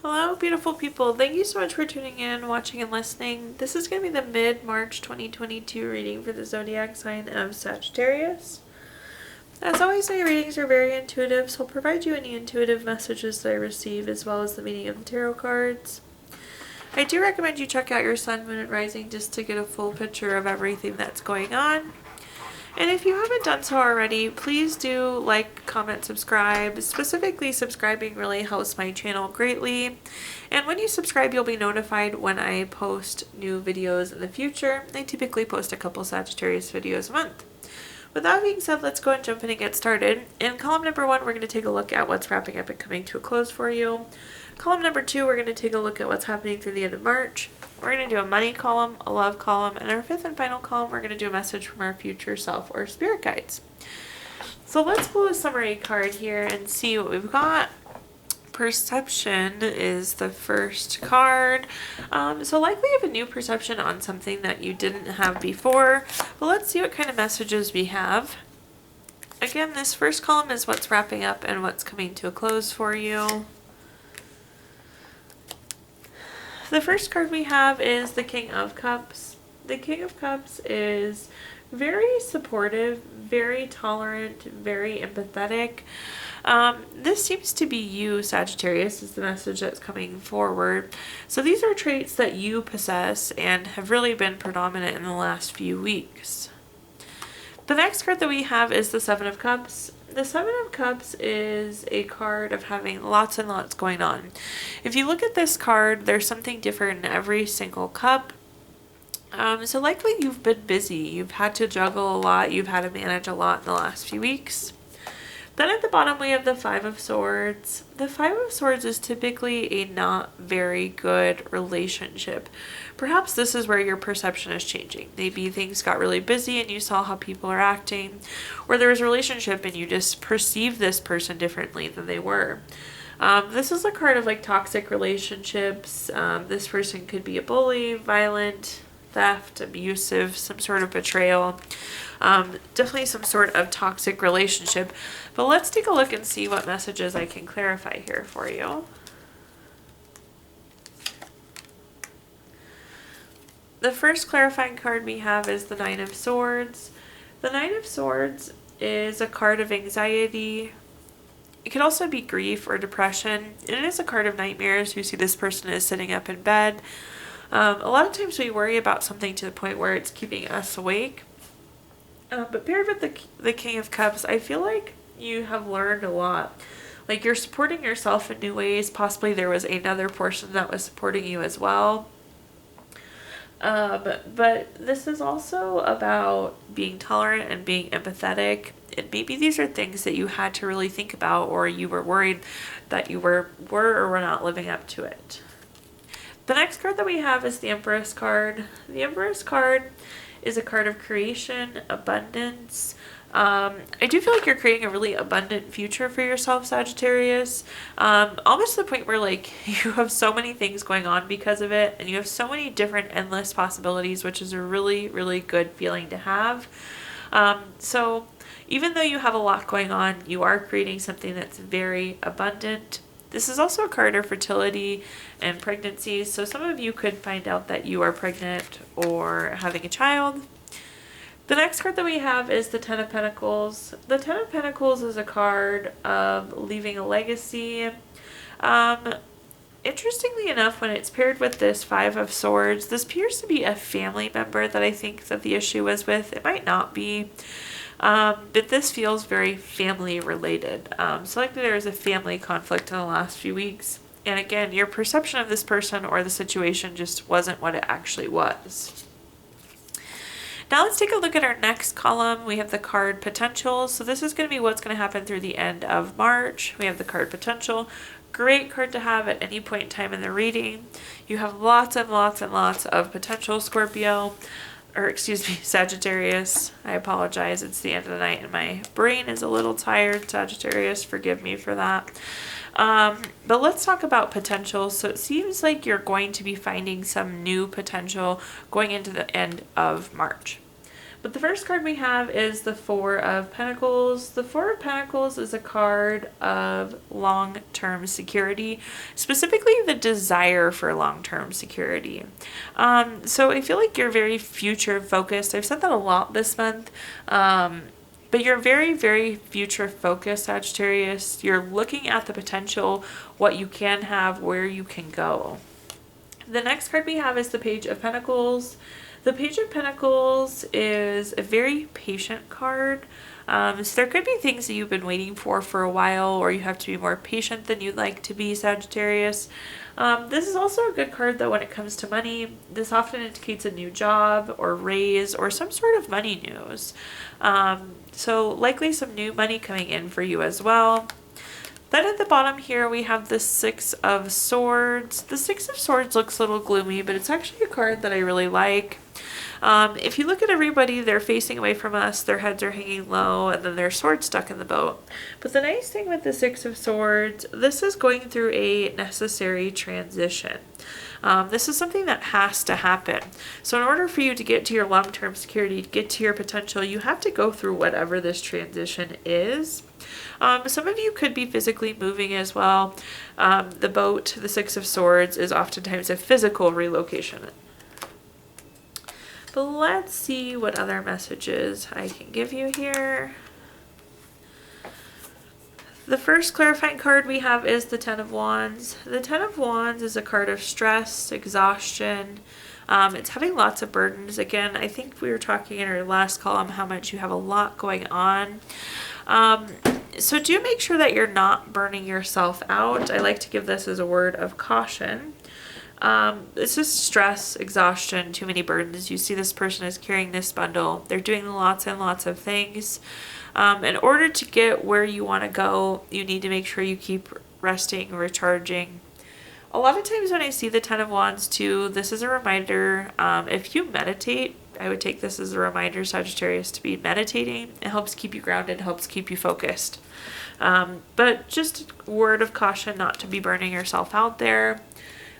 Hello, beautiful people. Thank you so much for tuning in, watching, and listening. This is going to be the mid-March 2022 reading for the zodiac sign of Sagittarius. As always, my readings are very intuitive, so I'll provide you any intuitive messages that I receive, as well as the meaning of the tarot cards. I do recommend you check out your sun, moon, and rising just to get a full picture of everything that's going on. And if you haven't done so already, please do like, comment, subscribe. Specifically, subscribing really helps my channel greatly. And when you subscribe, you'll be notified when I post new videos in the future. I typically post a couple Sagittarius videos a month. With that being said, let's go and jump in and get started. In column number 1, we're going to take a look at what's wrapping up and coming to a close for you. Column number 2, we're going to take a look at what's happening through the end of March. We're going to do a money column, a love column, and our 5th and final column, we're going to do a message from our future self or spirit guides. So let's pull a summary card here and see what we've got. Perception is the first card. So likely you have a new perception on something that you didn't have before. But let's see what kind of messages we have. Again, this first column is what's wrapping up and what's coming to a close for you. The first card we have is the King of Cups. The King of Cups is very supportive, very tolerant, very empathetic. This seems to be you, Sagittarius, is the message that's coming forward. So these are traits that you possess and have really been predominant in the last few weeks. The next card that we have is the Seven of Cups. The Seven of Cups is a card of having lots and lots going on. If you look at this card, there's something different in every single cup. So likely you've been busy. You've had to juggle a lot. You've had to manage a lot in the last few weeks. Then at the bottom we have the Five of Swords. The Five of Swords is typically a not very good relationship. Perhaps this is where your perception is changing. Maybe things got really busy and you saw how people are acting, or there was a relationship and you just perceived this person differently than they were. This is a card of like toxic relationships. This person could be a bully, violent, theft, abusive, some sort of betrayal. Definitely some sort of toxic relationship. But let's take a look and see what messages I can clarify here for you. The first clarifying card we have is the Nine of Swords. The Nine of Swords is a card of anxiety. It could also be grief or depression. It is a card of nightmares. You see this person is sitting up in bed. A lot of times we worry about something to the point where it's keeping us awake. But paired with the King of Cups, I feel like you have learned a lot. Like you're supporting yourself in new ways. Possibly there was another person that was supporting you as well. But this is also about being tolerant and being empathetic. And maybe these are things that you had to really think about, or you were worried that you were or were not living up to it. The next card that we have is the Empress card. The Empress card is a card of creation, abundance. I do feel like you're creating a really abundant future for yourself, Sagittarius. Almost to the point where like you have so many things going on because of it, and you have so many different endless possibilities, which is a really, really good feeling to have. So even though you have a lot going on, you are creating something that's very abundant. This is also a card of fertility and pregnancy. So some of you could find out that you are pregnant or having a child. The next card that we have is the Ten of Pentacles. The Ten of Pentacles is a card of leaving a legacy. Interestingly enough, when it's paired with this Five of Swords, this appears to be a family member that I think that the issue was with. It might not be. But this feels very family related. So likely there was a family conflict in the last few weeks. And again, your perception of this person or the situation just wasn't what it actually was. Now let's take a look at our next column. We have the card Potential. So this is going to be what's going to happen through the end of March. We have the card Potential. Great card to have at any point in time in the reading. You have lots and lots and lots of potential, Scorpio. Or excuse me, Sagittarius. I apologize. It's the end of the night and my brain is a little tired. Sagittarius, forgive me for that. But let's talk about potential. So it seems like you're going to be finding some new potential going into the end of March. But the first card we have is the Four of Pentacles. The Four of Pentacles is a card of long-term security, specifically the desire for long-term security. So I feel like you're very future focused. I've said that a lot this month. But you're very, very future focused, Sagittarius. You're looking at the potential, what you can have, where you can go. The next card we have is the Page of Pentacles. The Page of Pentacles is a very patient card. So there could be things that you've been waiting for a while, or you have to be more patient than you'd like to be, Sagittarius. This is also a good card though when it comes to money. This often indicates a new job or raise or some sort of money news. So likely some new money coming in for you as well. Then at the bottom here we have the Six of Swords. The Six of Swords looks a little gloomy, but it's actually a card that I really like. If you look at everybody, they're facing away from us, their heads are hanging low, and then their sword stuck in the boat. But the nice thing with the Six of Swords, this is going through a necessary transition. This is something that has to happen. So in order for you to get to your long-term security, to get to your potential, you have to go through whatever this transition is. Some of you could be physically moving as well. The boat, the Six of Swords, is oftentimes a physical relocation. But let's see what other messages I can give you here. The first clarifying card we have is the Ten of Wands. The Ten of Wands is a card of stress, exhaustion. It's having lots of burdens. Again, I think we were talking in our last column how much you have a lot going on. So do make sure that you're not burning yourself out. I like to give this as a word of caution. It's just stress, exhaustion, too many burdens. You see this person is carrying this bundle. They're doing lots and lots of things. In order to get where you want to go, you need to make sure you keep resting, recharging. A lot of times when I see the Ten of Wands too, this is a reminder. If you meditate, I would take this as a reminder, Sagittarius, to be meditating. It helps keep you grounded, helps keep you focused. But just a word of caution not to be burning yourself out there.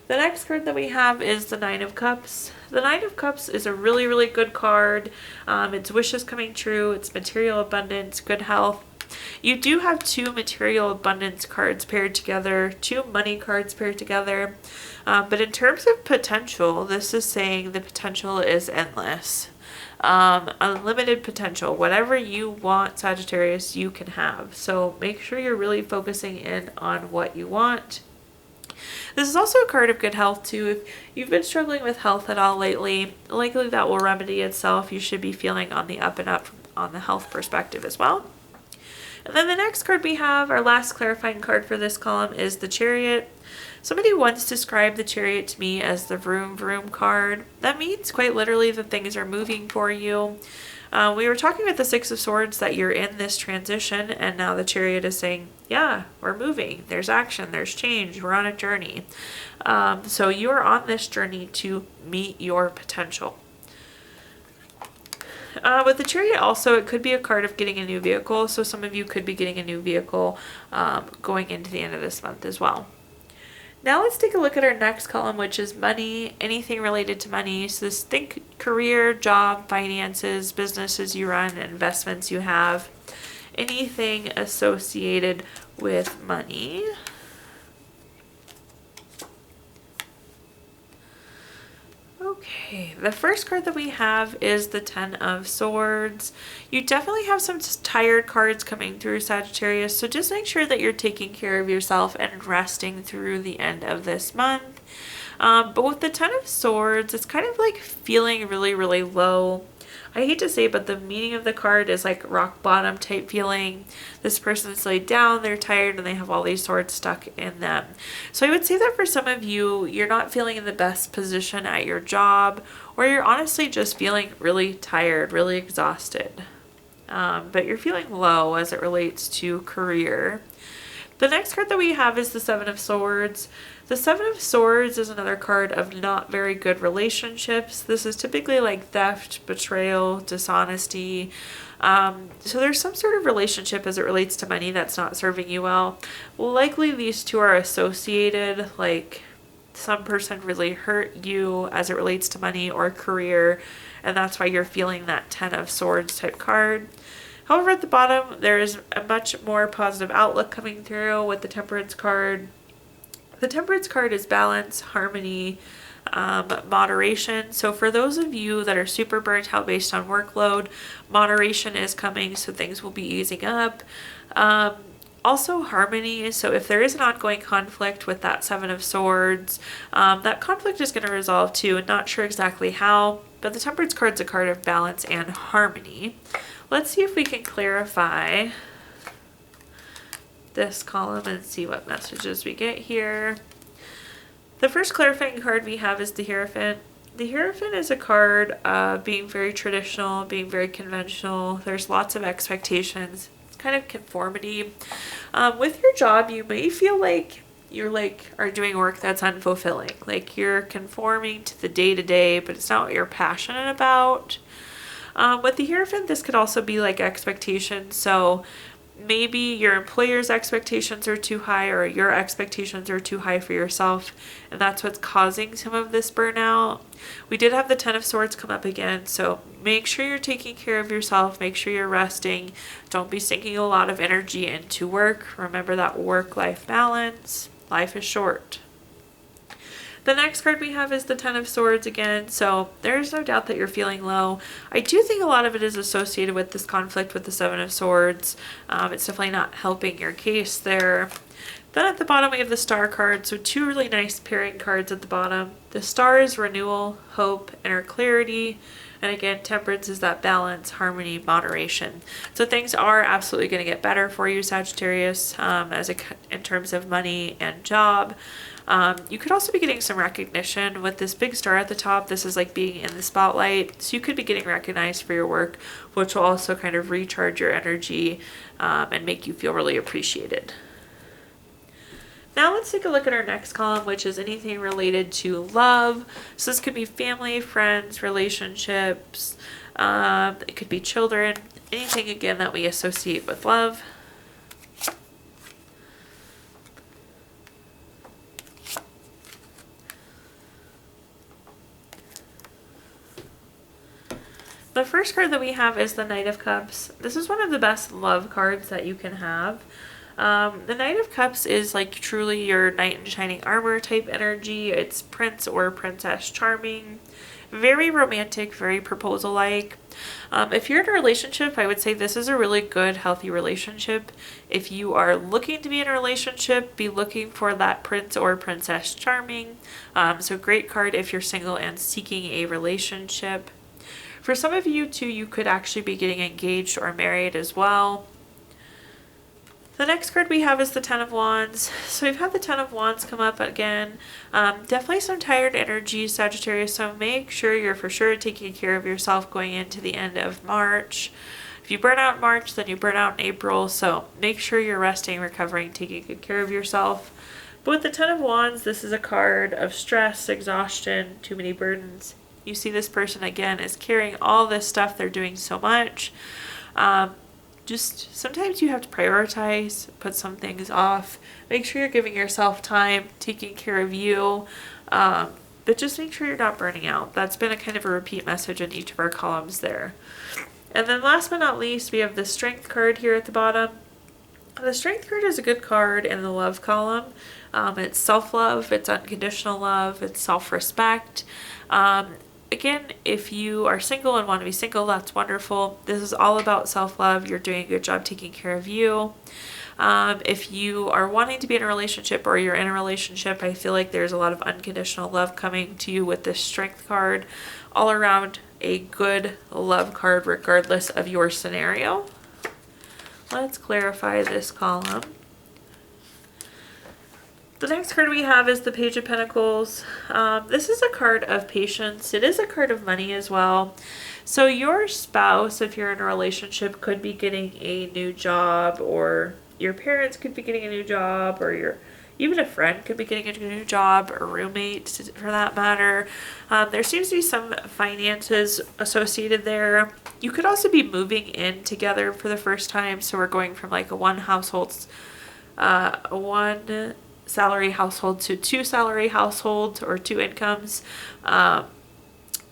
The next card that we have is the Nine of Cups. The Nine of Cups is a really, really good card. It's wishes coming true. It's material abundance, good health. You do have two material abundance cards paired together, two money cards paired together. But in terms of potential, this is saying the potential is endless. Unlimited potential. Whatever you want, Sagittarius, you can have. So make sure you're really focusing in on what you want. This is also a card of good health too. If you've been struggling with health at all lately, likely that will remedy itself. You should be feeling on the up and up on the health perspective as well. And then the next card we have, our last clarifying card for this column, is the Chariot. Somebody once described the Chariot to me as the vroom vroom card. That means quite literally that things are moving for you. We were talking with the Six of Swords that you're in this transition, and now the Chariot is saying, yeah, we're moving. There's action, there's change, we're on a journey. So you are on this journey to meet your potential. With the Chariot also, it could be a card of getting a new vehicle. So some of you could be getting a new vehicle going into the end of this month as well. Now let's take a look at our next column, which is money, anything related to money. So this, think career, job, finances, businesses you run, investments you have, anything associated with money. Okay, the first card that we have is the Ten of Swords. You definitely have some tired cards coming through, Sagittarius, so just make sure that you're taking care of yourself and resting through the end of this month. But with the Ten of Swords, it's kind of like feeling really, really low. I hate to say it, but the meaning of the card is like rock bottom type feeling. This person's laid down, they're tired, and they have all these swords stuck in them. So I would say that for some of you, you're not feeling in the best position at your job, or you're honestly just feeling really tired, really exhausted. But you're feeling low as it relates to career. The next card that we have is the Seven of Swords. The Seven of Swords is another card of not very good relationships. This is typically like theft, betrayal, dishonesty. So there's some sort of relationship as it relates to money that's not serving you well. Likely these two are associated, like some person really hurt you as it relates to money or career, and that's why you're feeling that Ten of Swords type card. However, at the bottom, there is a much more positive outlook coming through with the Temperance card. The Temperance card is balance, harmony, moderation. So for those of you that are super burnt out based on workload, moderation is coming, so things will be easing up. Also harmony, so if there is an ongoing conflict with that Seven of Swords, that conflict is going to resolve too, and not sure exactly how, but the Temperance card is a card of balance and harmony. Let's see if we can clarify this column and see what messages we get here. The first clarifying card we have is the Hierophant. The Hierophant is a card of being very traditional, being very conventional. There's lots of expectations. It's kind of conformity. With your job, you may feel like you're are doing work that's unfulfilling. Like you're conforming to the day-to-day, but it's not what you're passionate about. With the Hierophant, this could also be like expectations. So maybe your employer's expectations are too high, or your expectations are too high for yourself, and that's what's causing some of this burnout. We did have the Ten of Swords come up again, so make sure you're taking care of yourself, make sure you're resting, don't be sinking a lot of energy into work. Remember that work-life balance. Life is short. The next card we have is the Ten of Swords again, so there's no doubt that you're feeling low. I do think a lot of it is associated with this conflict with the Seven of Swords. It's definitely not helping your case there. Then at the bottom we have the Star card, so two really nice pairing cards at the bottom. The Star is renewal, hope, inner clarity, and again, Temperance is that balance, harmony, moderation. So things are absolutely going to get better for you, Sagittarius, in terms of money and job. You could also be getting some recognition with this big star at the top. This is like being in the spotlight. So you could be getting recognized for your work, which will also kind of recharge your energy and make you feel really appreciated. Now let's take a look at our next column, which is anything related to love. So this could be family, friends, relationships. It could be children. Anything, again, that we associate with love. The first card that we have is the Knight of Cups. This is one of the best love cards that you can have. The Knight of Cups is like truly your knight in shining armor type energy. It's Prince or Princess Charming. Very romantic, very proposal-like. If you're in a relationship, I would say this is a really good, healthy relationship. If you are looking to be in a relationship, be looking for that Prince or Princess Charming. So great card if you're single and seeking a relationship. For some of you too, you could actually be getting engaged or married as well. The next card we have is the Ten of Wands. So we've had the Ten of Wands come up again. Definitely some tired energy, Sagittarius, so make sure you're for sure taking care of yourself going into the end of March. If you burn out in March, then you burn out in April, so make sure you're resting, recovering, taking good care of yourself. But with the Ten of Wands, this is a card of stress, exhaustion, too many burdens. You see this person again is carrying all this stuff. They're doing so much. Just sometimes you have to prioritize, put some things off. Make sure you're giving yourself time, taking care of you. But just make sure you're not burning out. That's been a kind of a repeat message in each of our columns there. And then last but not least, we have the Strength card here at the bottom. The Strength card is a good card in the love column. It's self-love, it's unconditional love, it's self-respect. Again, if you are single and want to be single, that's wonderful. This is all about self-love. You're doing a good job taking care of you. If you are wanting to be in a relationship or you're in a relationship, I feel like there's a lot of unconditional love coming to you with this Strength card. All around a good love card regardless of your scenario. Let's clarify this column. The next card we have is the Page of Pentacles. This is a card of patience. It is a card of money as well. So your spouse, if you're in a relationship, could be getting a new job, or your parents could be getting a new job, or even a friend could be getting a new job, or roommate for that matter. There seems to be some finances associated there. You could also be moving in together for the first time. So we're going from like a one salary household to two salary households or two incomes.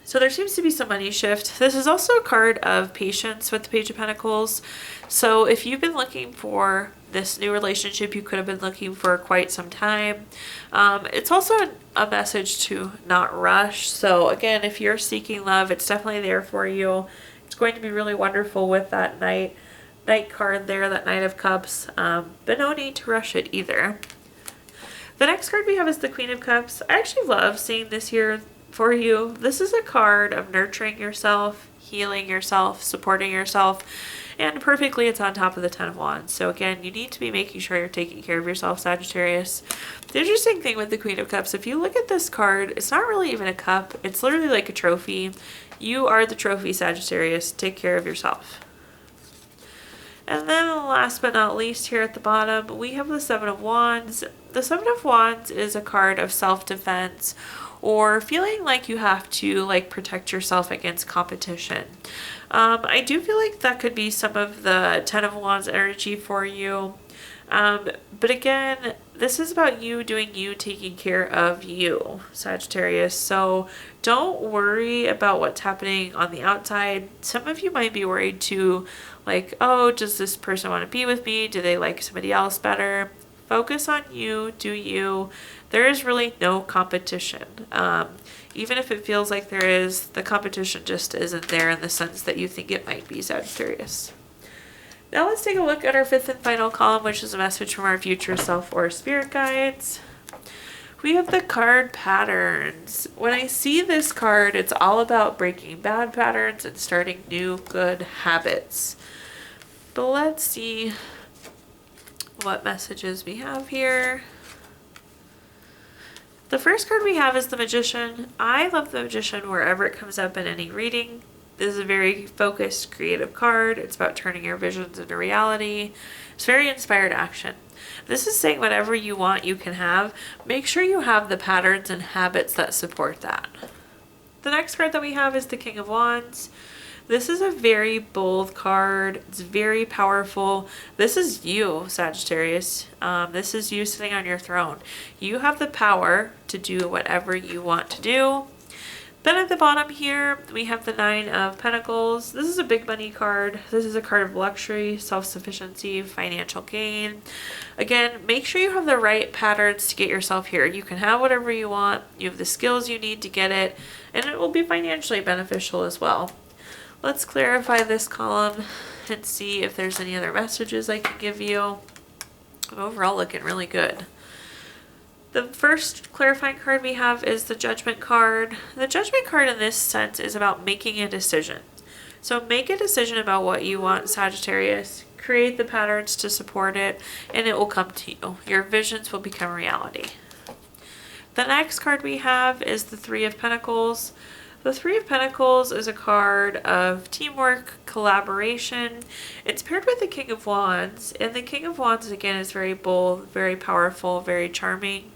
So there seems to be some money shift. This is also a card of patience with the Page of Pentacles. So if you've been looking for this new relationship, you could have been looking for quite some time. It's also a message to not rush. So again, if you're seeking love, it's definitely there for you. It's going to be really wonderful with that Knight card there, that Knight of Cups. But no need to rush it either. The next card we have is the Queen of Cups. I actually love seeing this here for you. This is a card of nurturing yourself, healing yourself, supporting yourself, and perfectly it's on top of the Ten of Wands. So again, you need to be making sure you're taking care of yourself, Sagittarius. The interesting thing with the Queen of Cups, if you look at this card, it's not really even a cup. It's literally like a trophy. You are the trophy, Sagittarius. Take care of yourself. And then last but not least, here at the bottom, we have the Seven of Wands. The Seven of Wands is a card of self-defense, or feeling like you have to like protect yourself against competition. I do feel like that could be some of the Ten of Wands energy for you. But again, this is about you doing you, taking care of you, Sagittarius. So don't worry about what's happening on the outside. Some of you might be worried too, like, oh, does this person want to be with me? Do they like somebody else better? Focus on you, do you. There is really no competition. Even if it feels like there is, the competition just isn't there in the sense that you think it might be, Sagittarius. Now let's take a look at our fifth and final column, which is a message from our future self or spirit guides. We have the card patterns. When I see this card, it's all about breaking bad patterns and starting new good habits. But let's see what messages we have here. The first card we have is the Magician. I love the Magician wherever it comes up in any reading. This is a very focused, creative card. It's about turning your visions into reality. It's very inspired action. This is saying whatever you want, you can have. Make sure you have the patterns and habits that support that. The next card that we have is the King of Wands. This is a very bold card. It's very powerful. This is you, Sagittarius. This is you sitting on your throne. You have the power to do whatever you want to do. Then at the bottom here, we have the Nine of Pentacles. This is a big money card. This is a card of luxury, self-sufficiency, financial gain. Again, make sure you have the right patterns to get yourself here. You can have whatever you want. You have the skills you need to get it, and it will be financially beneficial as well. Let's clarify this column and see if there's any other messages I can give you. Overall, looking really good. The first clarifying card we have is the Judgment card. The Judgment card in this sense is about making a decision. So make a decision about what you want, Sagittarius. Create the patterns to support it, and it will come to you. Your visions will become reality. The next card we have is the Three of Pentacles. The Three of Pentacles is a card of teamwork, collaboration. It's paired with the King of Wands, and the King of Wands again is very bold, very powerful, very charming.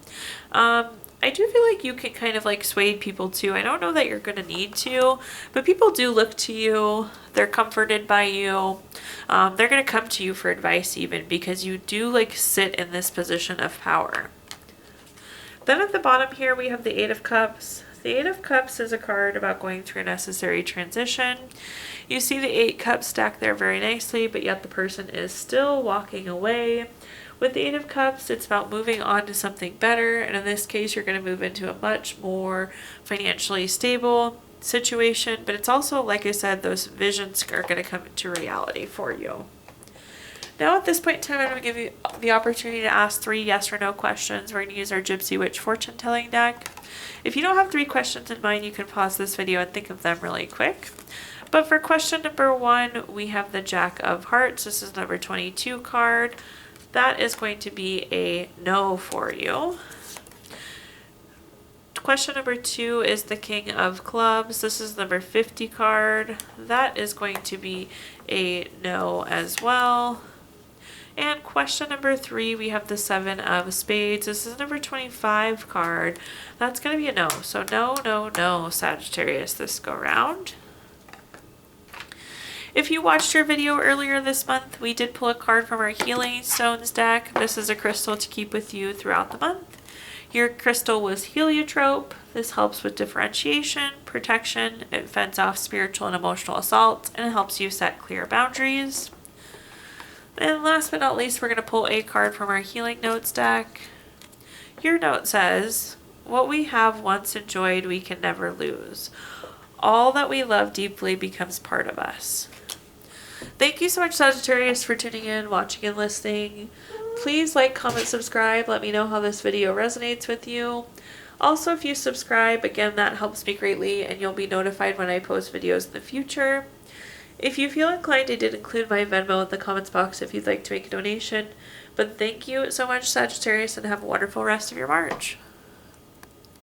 I do feel like you can kind of like sway people too. I don't know that you're going to need to, but people do look to you. They're comforted by you. They're going to come to you for advice even because you do like sit in this position of power. Then at the bottom here we have the Eight of Cups. The Eight of Cups is a card about going through a necessary transition. You see the 8 cups stacked there very nicely, but yet the person is still walking away. With the Eight of Cups, it's about moving on to something better, and in this case, you're going to move into a much more financially stable situation, but it's also, like I said, those visions are going to come into reality for you. Now at this point in time, I'm going to give you the opportunity to ask 3 yes or no questions. We're going to use our Gypsy Witch fortune telling deck. If you don't have 3 questions in mind, you can pause this video and think of them really quick. But for question number 1, we have the Jack of Hearts. This is number 22 card. That is going to be a no for you. Question number 2 is the King of Clubs. This is number 50 card. That is going to be a no as well. And question number 3, we have the 7 of Spades. This is number 25 card. That's going to be a no. So no, no, no, Sagittarius this go round. If you watched your video earlier this month, we did pull a card from our Healing Stones deck. This is a crystal to keep with you throughout the month. Your crystal was heliotrope. This helps with differentiation, protection. It fends off spiritual and emotional assaults, and it helps you set clear boundaries. And last but not least, we're going to pull a card from our Healing Notes deck. Your note says, what we have once enjoyed, we can never lose. All that we love deeply becomes part of us. Thank you so much, Sagittarius, for tuning in, watching, and listening. Please like, comment, subscribe. Let me know how this video resonates with you. Also, if you subscribe, again, that helps me greatly, and you'll be notified when I post videos in the future. If you feel inclined, I did include my Venmo in the comments box if you'd like to make a donation. But thank you so much, Sagittarius, and have a wonderful rest of your March.